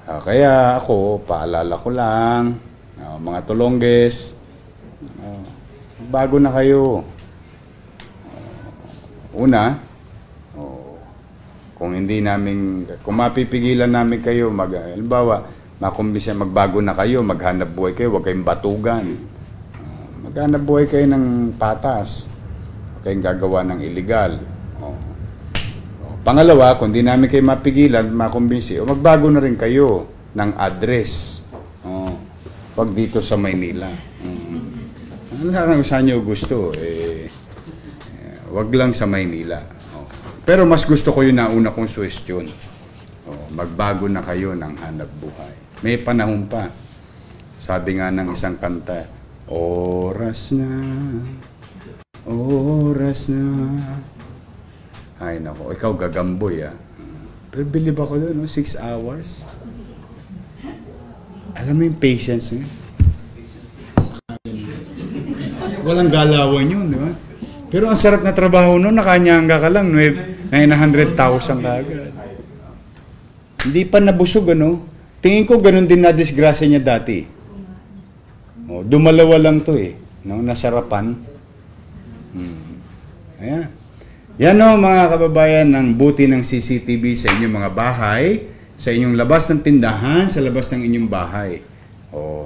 Kaya ako, paalala ko lang, mga tulongges, bago na kayo. Una, kung hindi namin, kung mapipigilan namin kayo, halimbawa, makumbisa magbago na kayo, maghanap buhay kayo, huwag kayong batugan. Maghanap buhay kayo ng patas, huwag kayong gagawa ng illegal. Pangalawa, kung di namin kayo mapigilan, makumbinsi, magbago na rin kayo ng address. Wag dito sa Maynila. Ano lang saan nyo gusto? Wag lang sa Maynila. Pero mas gusto ko yun na una kong suwestyon. Magbago na kayo ng hanap buhay. May panahon pa. Sabi nga ng isang kanta, oras na, oras na. Ay nako, ikaw gagamboy Pero believe ako doon, 6 hours. Alam mo yung patience niya? Walang galawan yun, di ba? Pero ang sarap na trabaho noon, nakanyanga ka lang, 900,000 ka agad. Hindi pa nabusog, ano? Tingin ko ganun din na disgrasya niya dati. Dumalawa lang to no? Nasarapan. Ayan. Yan mga kababayan, ng buti ng CCTV sa inyong mga bahay, sa inyong labas ng tindahan, sa labas ng inyong bahay.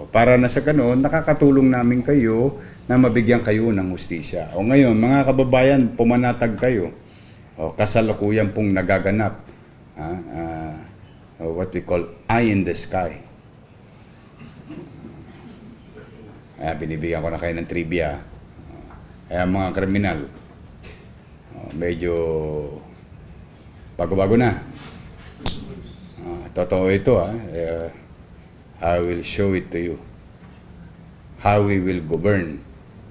Para na sa ganoon, nakakatulong namin kayo na mabigyan kayo ng hustisya. Ngayon, mga kababayan, pumanatag kayo. Kasalukuyan pong nagaganap. What we call eye in the sky. Binibigyan ko na kayo ng trivia. Mga kriminal, medyo bago-bago na. Totoo ito I will show it to you. How we will govern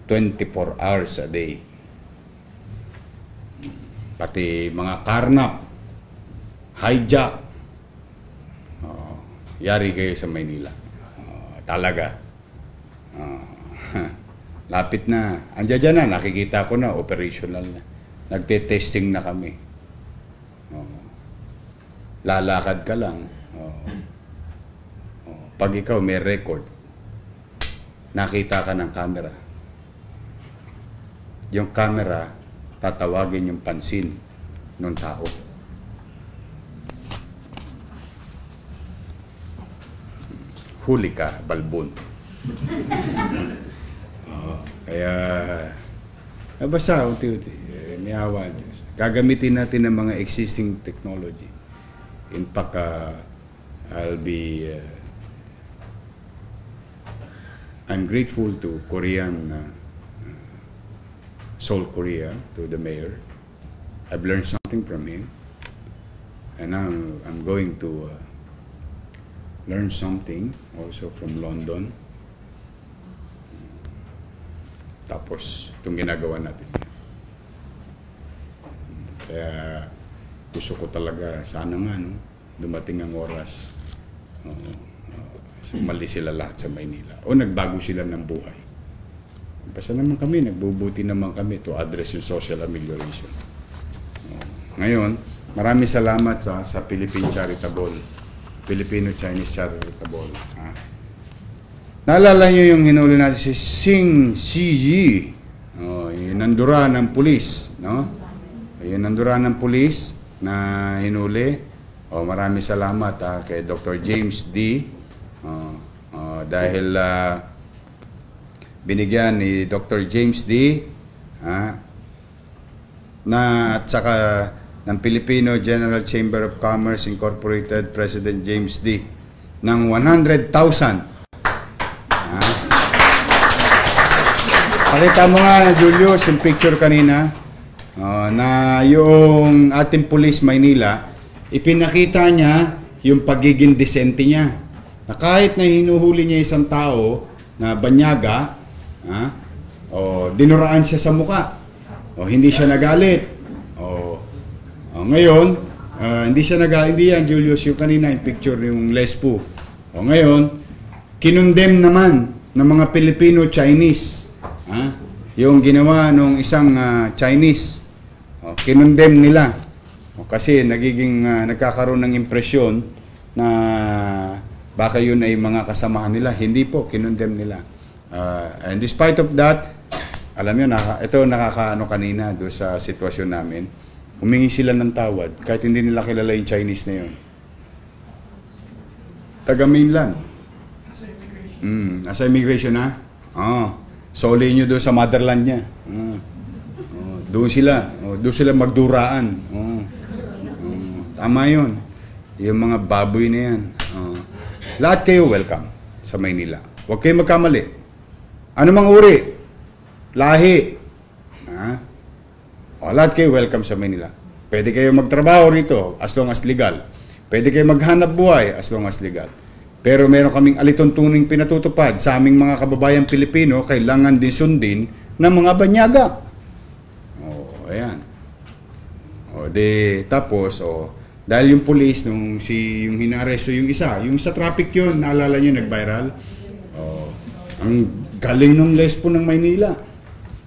24 hours a day. Pati mga karnap, hijack. Yari kayo sa Maynila. Talaga. Lapit na. Andiyan na, nakikita ko na, operational na. Nagte-testing na kami. Lalakad ka lang. Pag ikaw may record, nakita ka ng camera. Yung camera, tatawagin yung pansin ng tao. Huli ka, balbon. Kaya, basta, unti-unti. Niyawa Diyos. Gagamitin natin ang mga existing technology. In fact, I'm grateful to Korean, Seoul, Korea, to the mayor. I've learned something from him. And now I'm going to learn something also from London. Tapos, itong ginagawa natin. Kaya gusto ko talaga, sana nga, dumating ang oras. Mali sila lahat sa Maynila. Nagbago sila ng buhay. Basta naman kami, nagbubuti naman kami to address yung social amelioration. Ngayon, maraming salamat sa Philippine Charitable, Filipino-Chinese Charitable. Naalala nyo yung hinuli natin si Sing Siyi, yung nandura ng pulis, no? Yung nandura ng pulis na hinuli. Maraming salamat kay Dr. James D. Dahil binigyan ni Dr. James D. At saka ng Filipino General Chamber of Commerce Incorporated President James D. ng 100,000. Pakita mo nga, Julius, yung picture kanina na yung ating Police Maynila, ipinakita niya yung pagiging disente niya. Na kahit na hinuhuli niya isang tao na banyaga, dinuraan siya sa muka. Hindi siya nagalit. Ngayon, hindi yan, Julius, yung kanina yung picture yung Lespo. Ngayon, kinondem naman ng mga Filipino-Chinese. Yung ginawa nung isang Chinese. Kinondem nila. Kasi nagkakaroon ng impresyon na baka yun ay mga kasamahan nila. Hindi po, kinondemn nila. And despite of that, alam nyo, ito nakakaano kanina doon sa sitwasyon namin, humingi sila ng tawad kahit hindi nila kilala yung Chinese na yun. Taga-mainland. Nasa immigration na? Soli nyo doon sa motherland niya. Doon sila magduraan. Tama yun. Yung mga baboy na yan. Lahat kayo welcome sa Maynila. Huwag kayo magkamali. Ano mang uri? Lahi. Lahat kayo welcome sa Maynila. Pwede kayo magtrabaho rito as long as legal. Pwede kayo maghanap buhay as long as legal. Pero meron kaming alituntuning pinatutupad sa aming mga kababayang Pilipino, kailangan din sundin ng mga banyaga. Ayan. Tapos, dahil yung police, yung hinaresto yung isa, yung sa traffic yun, naalala nyo, nag-viral. Ang galing ng lespo ng Maynila.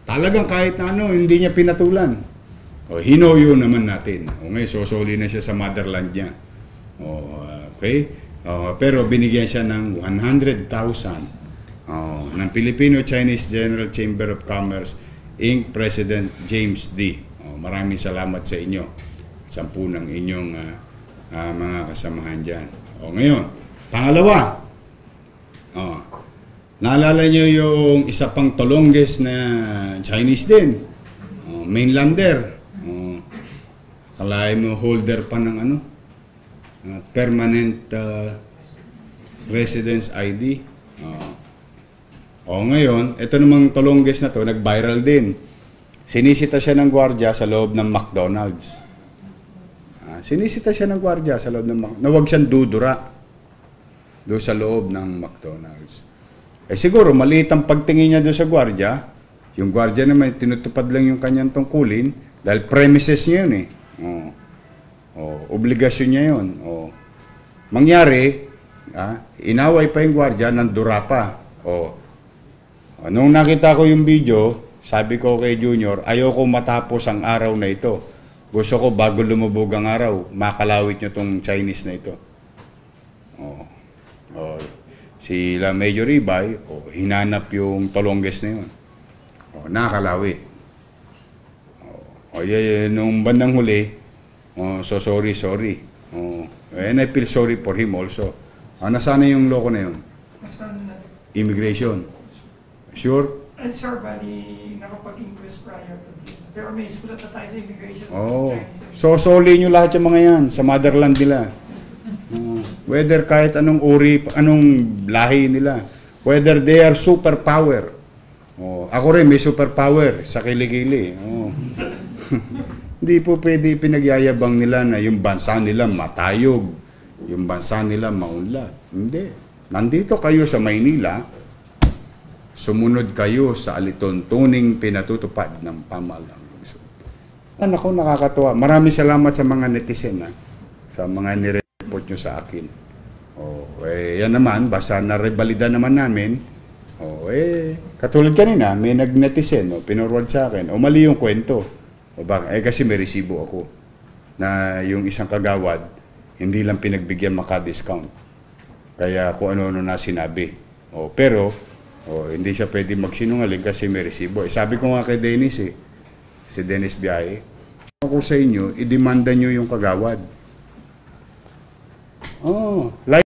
Talagang kahit na hindi niya pinatulan. Hinoyo naman natin. Ngayon, sosoli na siya sa motherland niya. Okay? Pero binigyan siya ng 100,000 ng Filipino-Chinese General Chamber of Commerce Inc. President James D. Maraming salamat sa inyo. 10 ng inyong mga kasamahan dyan. Ngayon, pangalawa. Naalala nyo yung isa pang tolongges na Chinese din. Mainlander. Kalahin mo holder pa ng permanent residence ID. Ngayon, ito namang tolongges na to, nag-viral din. Sinisita siya ng gwardiya sa loob ng McDonald's. Sinisita siya ng gwardiya sa loob ng McDonald's. Na huwag siyang dudura doon sa loob ng McDonald's. Siguro, maliit ang pagtingin niya doon sa gwardiya. Yung gwardiya naman, tinutupad lang yung kanyang tungkulin dahil premises niya yun eh. Obligasyon niya yun. Mangyari, inaway pa yung gwardiya, nandura pa. Nung nakita ko yung video, sabi ko kay Junior, ayoko matapos ang araw na ito. Gusto ko bago lumubog ang araw, makalawit nyo tong Chinese na ito. Sila Major Ibay, hinanap yung tolongges na yun. Nakalawit. Nung bandang huli, sorry. And I feel sorry for him also. Nasaan yung loko na yun? Immigration. Sure? Sir, bali, nakapag-inquest prior to dito. Pero may sulat na tayo sa immigration. Soli nyo lahat yung mga yan sa motherland nila. Whether kahit anong uri, anong lahi nila. Whether they are superpower. Ako rin may superpower sa kilikili. Hindi po pwede pinagyayabang nila na yung bansa nila matayog. Yung bansa nila maunlad. Hindi. Nandito kayo sa Maynila, sumunod kayo sa alituntuning pinatutupad ng pamahalaan. Ako, nakakatuwa. Maraming salamat sa mga netizen sa mga nire-report nyo sa akin. Yan naman, basta narebalida naman namin. Katulad kanina, may nag-netizen, pinurward sa akin. Mali yung kwento. Kasi may resibo ako na yung isang kagawad, hindi lang pinagbigyan maka-discount. Kaya kung ano-ano na sinabi. Pero, hindi siya pwede magsinungaling kasi may resibo. Sabi ko nga kay Dennis si Dennis Biaye, ako sa inyo, idemanda nyo yung kagawad.